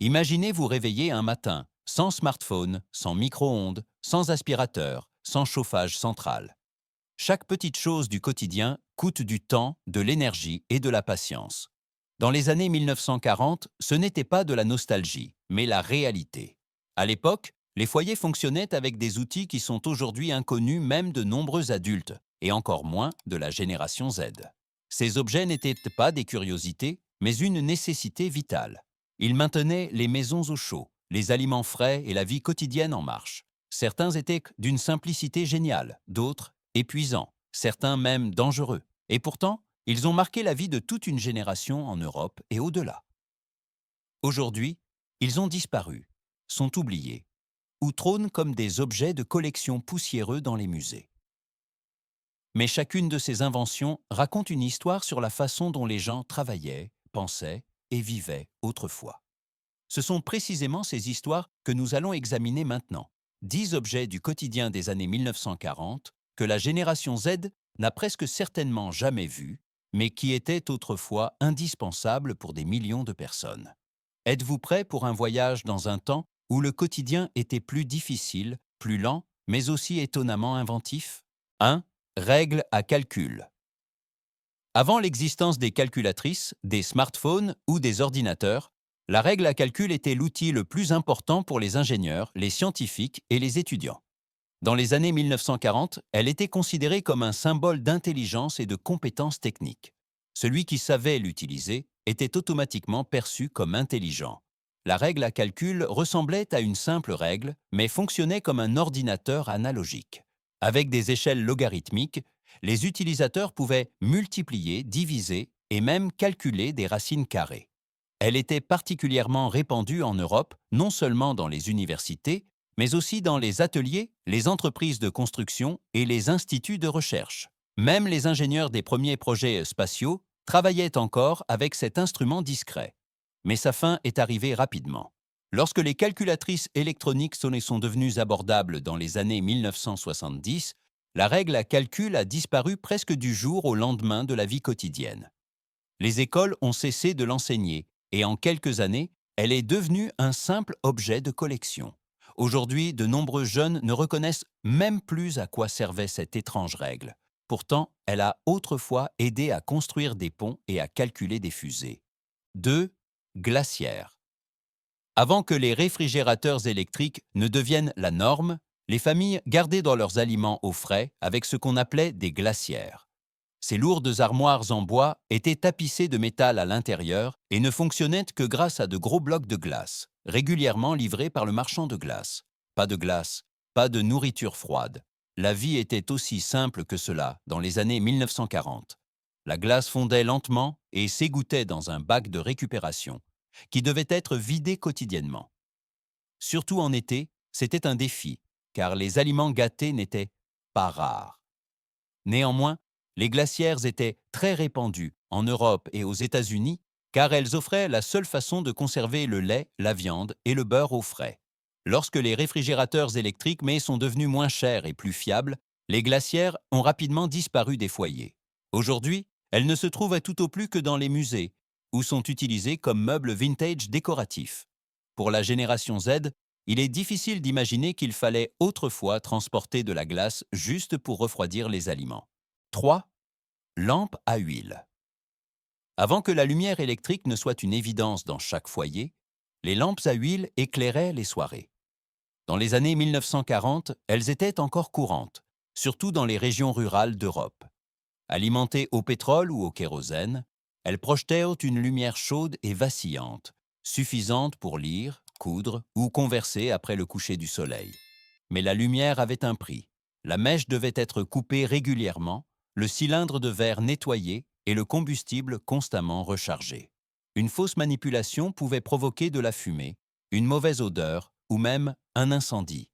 Imaginez vous réveiller un matin, sans smartphone, sans micro-ondes, sans aspirateur, sans chauffage central. Chaque petite chose du quotidien coûte du temps, de l'énergie et de la patience. Dans les années 1940, ce n'était pas de la nostalgie, mais la réalité. À l'époque, les foyers fonctionnaient avec des outils qui sont aujourd'hui inconnus même de nombreux adultes, et encore moins de la génération Z. Ces objets n'étaient pas des curiosités, mais une nécessité vitale. Ils maintenaient les maisons au chaud, les aliments frais et la vie quotidienne en marche. Certains étaient d'une simplicité géniale, d'autres épuisants, certains même dangereux. Et pourtant, ils ont marqué la vie de toute une génération en Europe et au-delà. Aujourd'hui, ils ont disparu, sont oubliés, ou trônent comme des objets de collection poussiéreux dans les musées. Mais chacune de ces inventions raconte une histoire sur la façon dont les gens travaillaient, pensaient et vivaient autrefois. Ce sont précisément ces histoires que nous allons examiner maintenant. 10 objets du quotidien des années 1940 que la génération Z n'a presque certainement jamais vus, mais qui étaient autrefois indispensables pour des millions de personnes. Êtes-vous prêt pour un voyage dans un temps où le quotidien était plus difficile, plus lent, mais aussi étonnamment inventif? 1. Règles à calcul. Avant l'existence des calculatrices, des smartphones ou des ordinateurs, la règle à calcul était l'outil le plus important pour les ingénieurs, les scientifiques et les étudiants. Dans les années 1940, elle était considérée comme un symbole d'intelligence et de compétences techniques. Celui qui savait l'utiliser était automatiquement perçu comme intelligent. La règle à calcul ressemblait à une simple règle, mais fonctionnait comme un ordinateur analogique. Avec des échelles logarithmiques, les utilisateurs pouvaient multiplier, diviser et même calculer des racines carrées. Elle était particulièrement répandue en Europe, non seulement dans les universités, mais aussi dans les ateliers, les entreprises de construction et les instituts de recherche. Même les ingénieurs des premiers projets spatiaux travaillaient encore avec cet instrument discret. Mais sa fin est arrivée rapidement. Lorsque les calculatrices électroniques sont devenues abordables dans les années 1970, la règle à calcul a disparu presque du jour au lendemain de la vie quotidienne. Les écoles ont cessé de l'enseigner et en quelques années, elle est devenue un simple objet de collection. Aujourd'hui, de nombreux jeunes ne reconnaissent même plus à quoi servait cette étrange règle. Pourtant, elle a autrefois aidé à construire des ponts et à calculer des fusées. 2. Glaciaire. Avant que les réfrigérateurs électriques ne deviennent la norme, les familles gardaient dans leurs aliments au frais avec ce qu'on appelait des glacières. Ces lourdes armoires en bois étaient tapissées de métal à l'intérieur et ne fonctionnaient que grâce à de gros blocs de glace, régulièrement livrés par le marchand de glace. Pas de glace, pas de nourriture froide. La vie était aussi simple que cela dans les années 1940. La glace fondait lentement et s'égouttait dans un bac de récupération, qui devait être vidé quotidiennement. Surtout en été, c'était un défi, car les aliments gâtés n'étaient pas rares. Néanmoins, les glacières étaient très répandues en Europe et aux États-Unis car elles offraient la seule façon de conserver le lait, la viande et le beurre au frais. Lorsque les réfrigérateurs électriques sont devenus moins chers et plus fiables, les glacières ont rapidement disparu des foyers. Aujourd'hui, elles ne se trouvent tout au plus que dans les musées, ou sont utilisées comme meubles vintage décoratifs. Pour la génération Z, il est difficile d'imaginer qu'il fallait autrefois transporter de la glace juste pour refroidir les aliments. 3. Lampe à huile. Avant que la lumière électrique ne soit une évidence dans chaque foyer, les lampes à huile éclairaient les soirées. Dans les années 1940, elles étaient encore courantes, surtout dans les régions rurales d'Europe. Alimentées au pétrole ou au kérosène, elles projetaient une lumière chaude et vacillante, suffisante pour lire, coudre ou converser après le coucher du soleil. Mais la lumière avait un prix. La mèche devait être coupée régulièrement, le cylindre de verre nettoyé et le combustible constamment rechargé. Une fausse manipulation pouvait provoquer de la fumée, une mauvaise odeur ou même un incendie.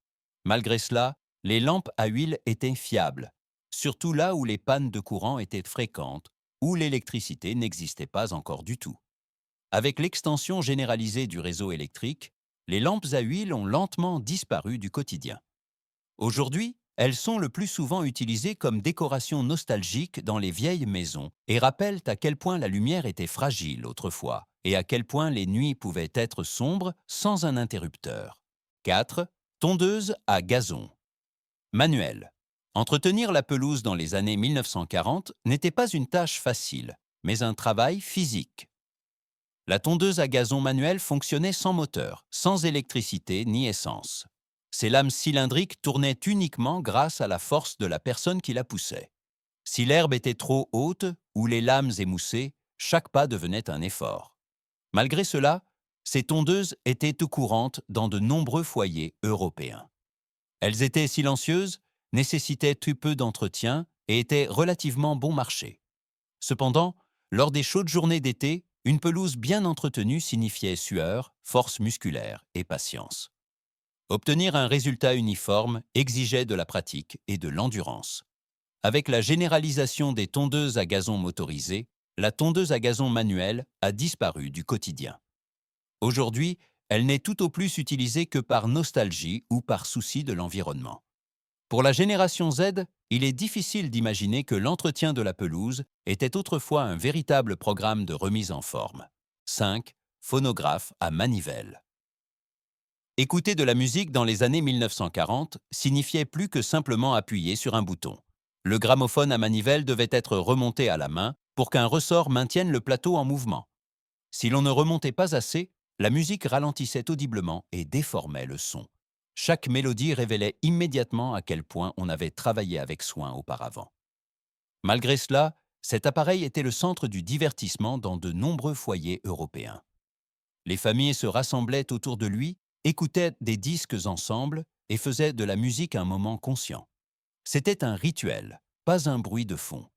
Malgré cela, les lampes à huile étaient fiables, surtout là où les pannes de courant étaient fréquentes, où l'électricité n'existait pas encore du tout. Avec l'extension généralisée du réseau électrique, les lampes à huile ont lentement disparu du quotidien. Aujourd'hui, elles sont le plus souvent utilisées comme décoration nostalgique dans les vieilles maisons et rappellent à quel point la lumière était fragile autrefois, et à quel point les nuits pouvaient être sombres sans un interrupteur. 4. Tondeuse à gazon. Manuel. Entretenir la pelouse dans les années 1940 n'était pas une tâche facile, mais un travail physique. La tondeuse à gazon manuelle fonctionnait sans moteur, sans électricité ni essence. Ses lames cylindriques tournaient uniquement grâce à la force de la personne qui la poussait. Si l'herbe était trop haute ou les lames émoussées, chaque pas devenait un effort. Malgré cela, ces tondeuses étaient tout courantes dans de nombreux foyers européens. Elles étaient silencieuses, nécessitaient très peu d'entretien et étaient relativement bon marché. Cependant, lors des chaudes journées d'été, une pelouse bien entretenue signifiait sueur, force musculaire et patience. Obtenir un résultat uniforme exigeait de la pratique et de l'endurance. Avec la généralisation des tondeuses à gazon motorisées, la tondeuse à gazon manuelle a disparu du quotidien. Aujourd'hui, elle n'est tout au plus utilisée que par nostalgie ou par souci de l'environnement. Pour la génération Z, il est difficile d'imaginer que l'entretien de la pelouse était autrefois un véritable programme de remise en forme. 5. Phonographe à manivelle. Écouter de la musique dans les années 1940 signifiait plus que simplement appuyer sur un bouton. Le gramophone à manivelle devait être remonté à la main pour qu'un ressort maintienne le plateau en mouvement. Si l'on ne remontait pas assez, la musique ralentissait audiblement et déformait le son. Chaque mélodie révélait immédiatement à quel point on avait travaillé avec soin auparavant. Malgré cela, cet appareil était le centre du divertissement dans de nombreux foyers européens. Les familles se rassemblaient autour de lui, écoutaient des disques ensemble et faisaient de la musique un moment conscient. C'était un rituel, pas un bruit de fond.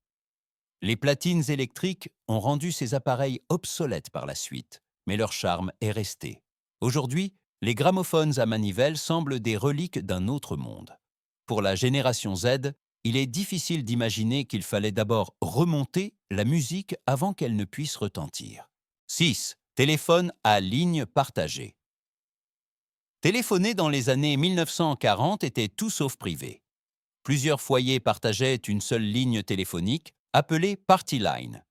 Les platines électriques ont rendu ces appareils obsolètes par la suite, mais leur charme est resté. Aujourd'hui, les gramophones à manivelle semblent des reliques d'un autre monde. Pour la génération Z, il est difficile d'imaginer qu'il fallait d'abord remonter la musique avant qu'elle ne puisse retentir. 6. Téléphone à ligne partagée. Téléphoner dans les années 1940 était tout sauf privé. Plusieurs foyers partageaient une seule ligne téléphonique, appelée Party Line.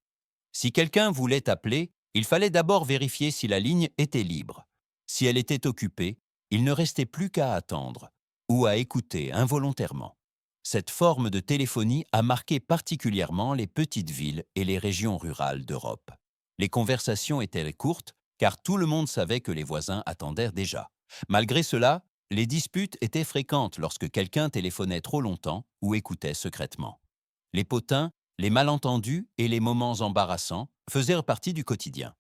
Si quelqu'un voulait appeler, il fallait d'abord vérifier si la ligne était libre. Si elle était occupée, il ne restait plus qu'à attendre ou à écouter involontairement. Cette forme de téléphonie a marqué particulièrement les petites villes et les régions rurales d'Europe. Les conversations étaient courtes, car tout le monde savait que les voisins attendaient déjà. Malgré cela, les disputes étaient fréquentes lorsque quelqu'un téléphonait trop longtemps ou écoutait secrètement. Les potins, les malentendus et les moments embarrassants faisaient partie du quotidien.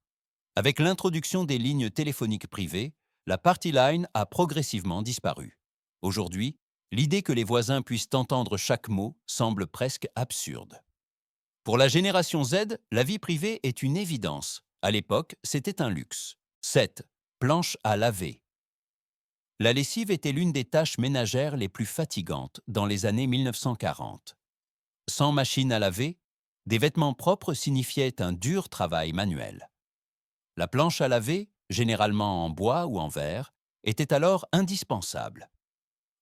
Avec l'introduction des lignes téléphoniques privées, la party line a progressivement disparu. Aujourd'hui, l'idée que les voisins puissent entendre chaque mot semble presque absurde. Pour la génération Z, la vie privée est une évidence. À l'époque, c'était un luxe. 7. Planche à laver. La lessive était l'une des tâches ménagères les plus fatigantes dans les années 1940. Sans machine à laver, des vêtements propres signifiaient un dur travail manuel. La planche à laver, généralement en bois ou en verre, était alors indispensable.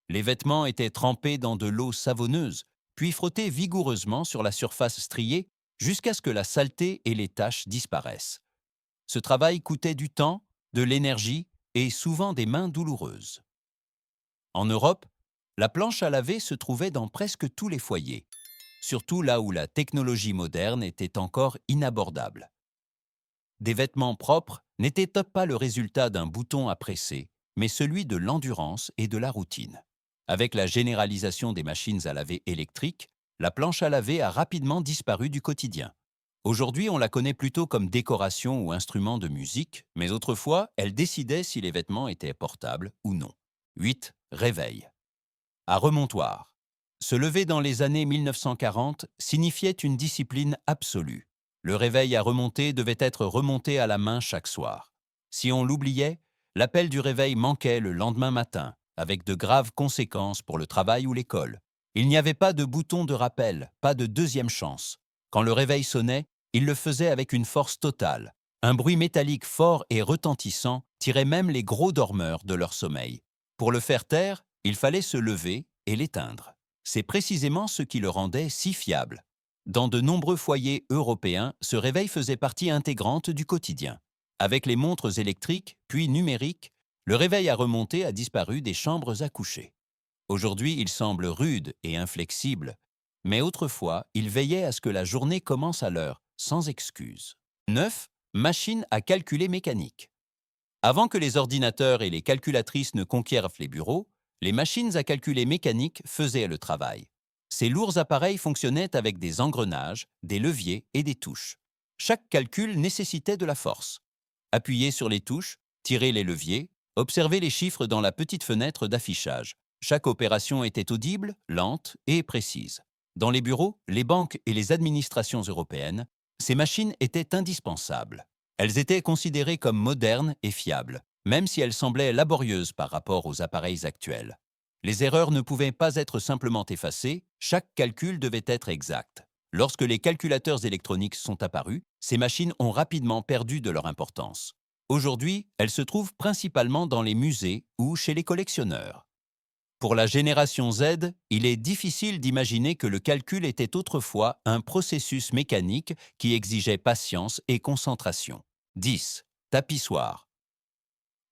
Les vêtements étaient trempés dans de l'eau savonneuse, puis frottés vigoureusement sur la surface striée jusqu'à ce que la saleté et les taches disparaissent. Ce travail coûtait du temps, de l'énergie et souvent des mains douloureuses. En Europe, la planche à laver se trouvait dans presque tous les foyers, surtout là où la technologie moderne était encore inabordable. Des vêtements propres n'étaient pas le résultat d'un bouton à presser, mais celui de l'endurance et de la routine. Avec la généralisation des machines à laver électriques, la planche à laver a rapidement disparu du quotidien. Aujourd'hui, on la connaît plutôt comme décoration ou instrument de musique, mais autrefois, elle décidait si les vêtements étaient portables ou non. 8. Réveil. À remontoir. Se lever dans les années 1940 signifiait une discipline absolue. Le réveil à remonter devait être remonté à la main chaque soir. Si on l'oubliait, l'appel du réveil manquait le lendemain matin, avec de graves conséquences pour le travail ou l'école. Il n'y avait pas de bouton de rappel, pas de deuxième chance. Quand le réveil sonnait, il le faisait avec une force totale. Un bruit métallique fort et retentissant tirait même les gros dormeurs de leur sommeil. Pour le faire taire, il fallait se lever et l'éteindre. C'est précisément ce qui le rendait si fiable. Dans de nombreux foyers européens, ce réveil faisait partie intégrante du quotidien. Avec les montres électriques, puis numériques, le réveil à remonter a disparu des chambres à coucher. Aujourd'hui, il semble rude et inflexible, mais autrefois, il veillait à ce que la journée commence à l'heure, sans excuse. 9. Machine à calculer mécanique. Avant que les ordinateurs et les calculatrices ne conquièrent les bureaux, les machines à calculer mécaniques faisaient le travail. Ces lourds appareils fonctionnaient avec des engrenages, des leviers et des touches. Chaque calcul nécessitait de la force. Appuyez sur les touches, tirez les leviers, observez les chiffres dans la petite fenêtre d'affichage. Chaque opération était audible, lente et précise. Dans les bureaux, les banques et les administrations européennes, ces machines étaient indispensables. Elles étaient considérées comme modernes et fiables, même si elles semblaient laborieuses par rapport aux appareils actuels. Les erreurs ne pouvaient pas être simplement effacées, chaque calcul devait être exact. Lorsque les calculateurs électroniques sont apparus, ces machines ont rapidement perdu de leur importance. Aujourd'hui, elles se trouvent principalement dans les musées ou chez les collectionneurs. Pour la génération Z, il est difficile d'imaginer que le calcul était autrefois un processus mécanique qui exigeait patience et concentration. 10. Tapissoir.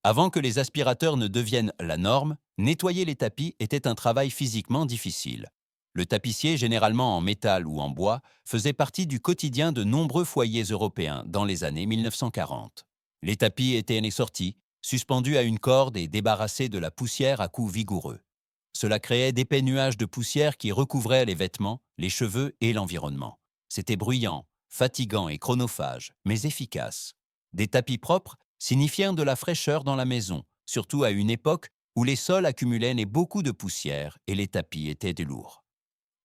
Avant que les aspirateurs ne deviennent la norme, nettoyer les tapis était un travail physiquement difficile. Le tapissier, généralement en métal ou en bois, faisait partie du quotidien de nombreux foyers européens dans les années 1940. Les tapis étaient sortis, suspendus à une corde et débarrassés de la poussière à coups vigoureux. Cela créait d'épais nuages de poussière qui recouvraient les vêtements, les cheveux et l'environnement. C'était bruyant, fatigant et chronophage, mais efficace. Des tapis propres signifiaient de la fraîcheur dans la maison, surtout à une époque où les sols accumulaient beaucoup de poussière et les tapis étaient lourds.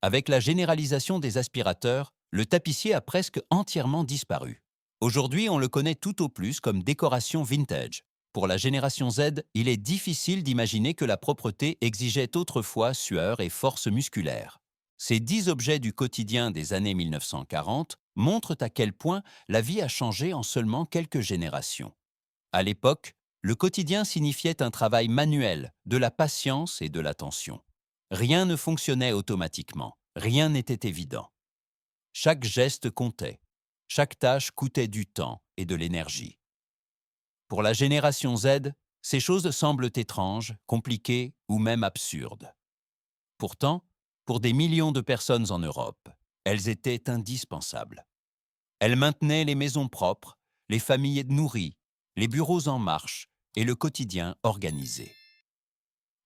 Avec la généralisation des aspirateurs, le tapissier a presque entièrement disparu. Aujourd'hui, on le connaît tout au plus comme décoration vintage. Pour la génération Z, il est difficile d'imaginer que la propreté exigeait autrefois sueur et force musculaire. Ces 10 objets du quotidien des années 1940 montrent à quel point la vie a changé en seulement quelques générations. À l'époque, le quotidien signifiait un travail manuel, de la patience et de l'attention. Rien ne fonctionnait automatiquement, rien n'était évident. Chaque geste comptait, chaque tâche coûtait du temps et de l'énergie. Pour la génération Z, ces choses semblent étranges, compliquées ou même absurdes. Pourtant, pour des millions de personnes en Europe, elles étaient indispensables. Elles maintenaient les maisons propres, les familles nourries, les bureaux en marche et le quotidien organisé.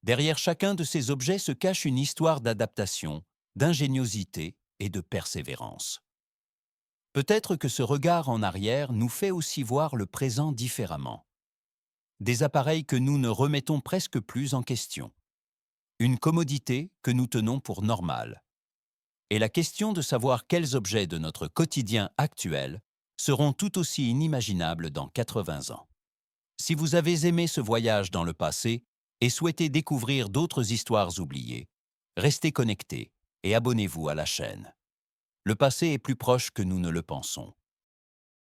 Derrière chacun de ces objets se cache une histoire d'adaptation, d'ingéniosité et de persévérance. Peut-être que ce regard en arrière nous fait aussi voir le présent différemment. Des appareils que nous ne remettons presque plus en question. Une commodité que nous tenons pour normale. Et la question de savoir quels objets de notre quotidien actuel seront tout aussi inimaginables dans 80 ans. Si vous avez aimé ce voyage dans le passé et souhaitez découvrir d'autres histoires oubliées, restez connectés et abonnez-vous à la chaîne. Le passé est plus proche que nous ne le pensons.